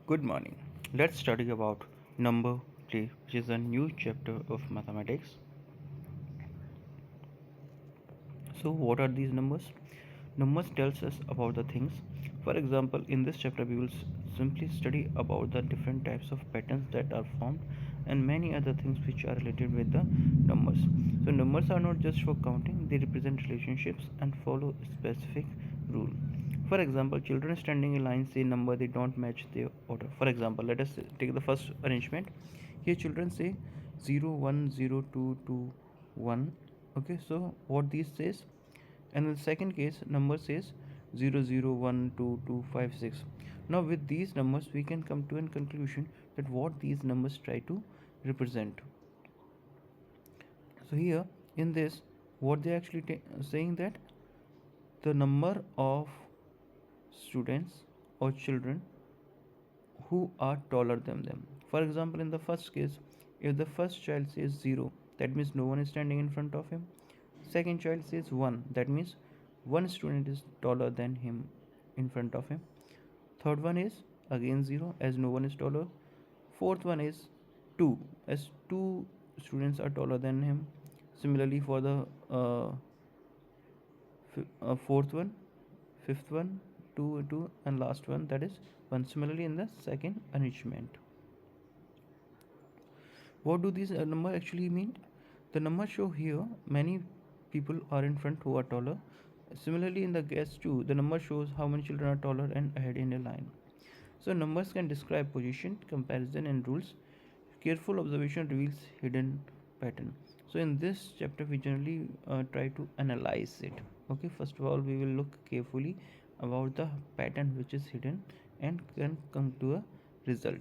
Good morning. Let's study about number play, which is a new chapter of mathematics. So, what are these numbers? Numbers tells us about the things. For example, in this chapter, we will simply study about the different types of patterns that are formed and many other things which are related with the numbers. So, numbers are not just for counting; they represent relationships and follow a specific rule. For example, children standing in line say number they don't match their order. For example, let us take the first arrangement. Here, children say 0, 1, 0, 2, 2, 1. Okay, so what these says, and in the second case number says 0 0 1 2 2 5 6. Now with these numbers we can come to a conclusion that what these numbers try to represent. So here in this, what they actually saying that the number of students or children who are taller than them. For example, in the first case, if the first child says 0, that means no one is standing in front of him. Second child says 1, that means one student is taller than him in front of him. Third one is again 0, as no one is taller. Fourth one is 2, as two students are taller than him. Similarly for the fourth one, fifth one, 2, 2, and last one, that is 1. Similarly in the second arrangement. What do these numbers actually mean? The numbers show here many people are in front who are taller. Similarly, in the guess too, the number shows how many children are taller and ahead in a line. So numbers can describe position, comparison, and rules. Careful observation reveals hidden pattern. So in this chapter, we generally try to analyze it. Okay, first of all, we will look carefully about the pattern which is hidden and can come to a result.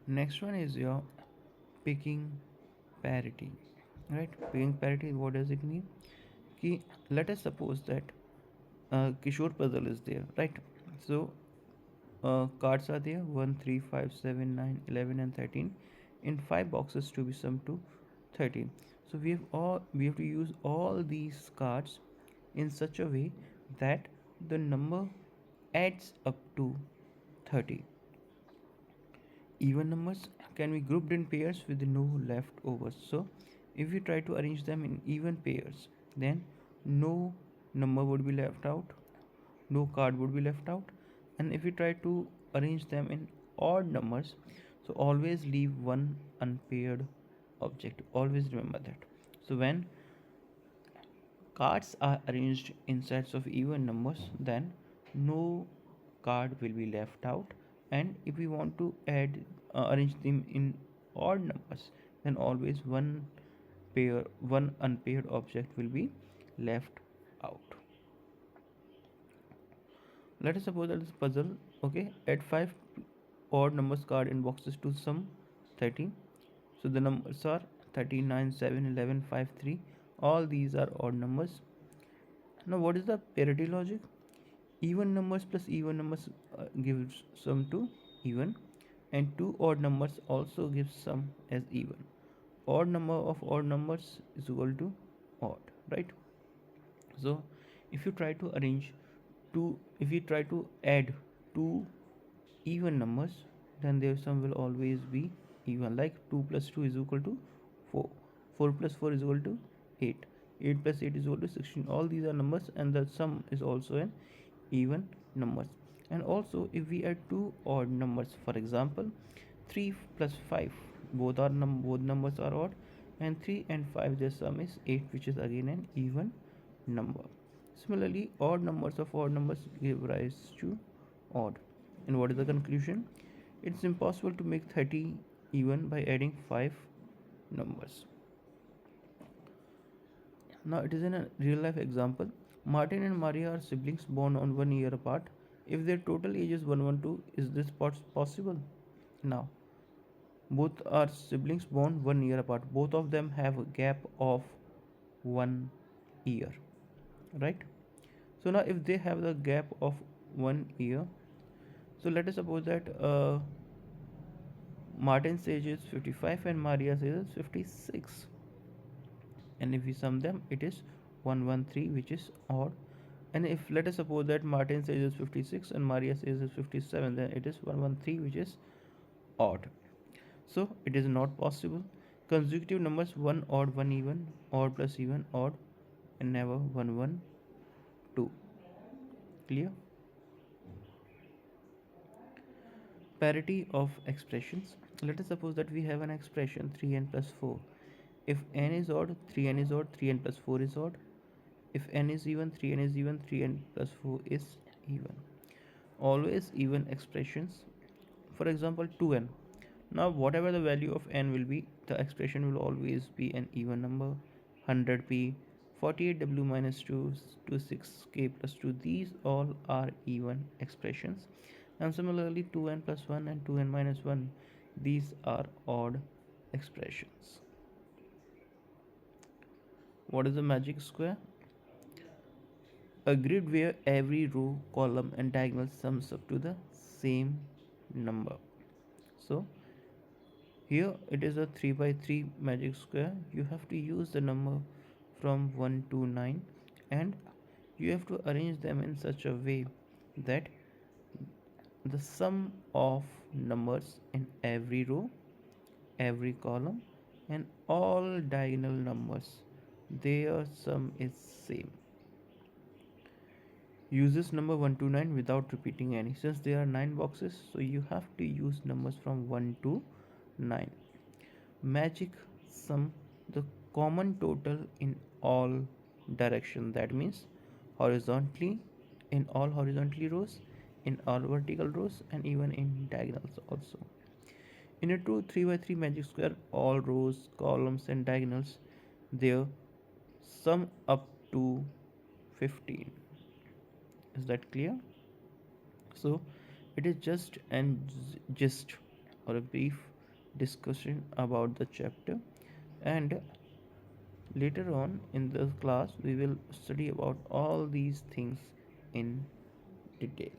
Next one is your picking parity. Right? Picking parity, what does it mean? Ki, let us suppose that Kishore puzzle is there, right? So cards are there 1, 3, 5, 7, 9, 11, and 13 in 5 boxes to be summed to 13. So we have to use all these cards in such a way that the number adds up to 30. Even numbers can be grouped in pairs with no leftovers. So, if we try to arrange them in even pairs, then no number would be left out, no card would be left out. And if we try to arrange them in odd numbers, so always leave one unpaired object. Always remember that. So, when cards are arranged in sets of even numbers, then no card will be left out. And if we want to arrange them in odd numbers, then always one unpaired object will be left out. Let us suppose that this puzzle, okay, add 5 odd numbers card in boxes to sum 30. So the numbers are 39, 7, 11, 5, 3. All these are odd numbers. Now what is the parity logic? Even numbers plus even numbers gives sum to even, and two odd numbers also gives sum as even. Odd number of odd numbers is equal to odd, right? So if you try to arrange if you try to add two even numbers, then their sum will always be even. Like 2 plus 2 is equal to 4, 4 plus 4 is equal to 8, 8 plus 8 is equal to 16. All these are numbers and the sum is also an even numbers. And also if we add two odd numbers, for example 3 plus 5, both numbers are odd, and 3 and 5 their sum is 8, which is again an even number. Similarly, odd numbers of odd numbers give rise to odd. And what is the conclusion? It's impossible to make 30 even by adding 5 numbers. Now it is in a real life example. Martin and Maria are siblings born on 1 year apart. If their total age is 112, is this possible? Now, both are siblings born 1 year apart. Both of them have a gap of 1 year, right? So now if they have the gap of 1 year, so let us suppose that Martin's age is 55 and Maria's age is 56, and if we sum them it is 113, which is odd And if let us suppose that Martin says is 56 and Maria says is 57, then it is 113, which is odd. So it is not possible. Consecutive numbers, one odd, one even, odd plus even, odd, and never 112. Clear? Parity of expressions. Let us suppose that we have an expression 3n plus 4. If n is odd, 3n is odd, 3n plus 4 is odd. If n is even, 3n is even, 3n plus 4 is even. Always even expressions. For example, 2n. Now, whatever the value of n will be, the expression will always be an even number. 100p, 48w minus 2, 26k plus 2. These all are even expressions. And similarly, 2n plus 1 and 2n minus 1. These are odd expressions. What is the magic square? A grid where every row, column, and diagonal sums up to the same number. So here it is a 3 by 3 magic square. You have to use the number from 1 to 9, and you have to arrange them in such a way that the sum of numbers in every row, every column, and all diagonal numbers, their sum is same. Use this number 1 to 9 without repeating any. Since there are 9 boxes, so you have to use numbers from 1 to 9. Magic sum the common total in all direction. That means horizontally, in all horizontally rows, in all vertical rows, and even in diagonals also. In a true 3 by 3 magic square, all rows, columns, and diagonals there sum up to 15. Is that clear? So it is just an gist or a brief discussion about the chapter, and later on in the class we will study about all these things in detail.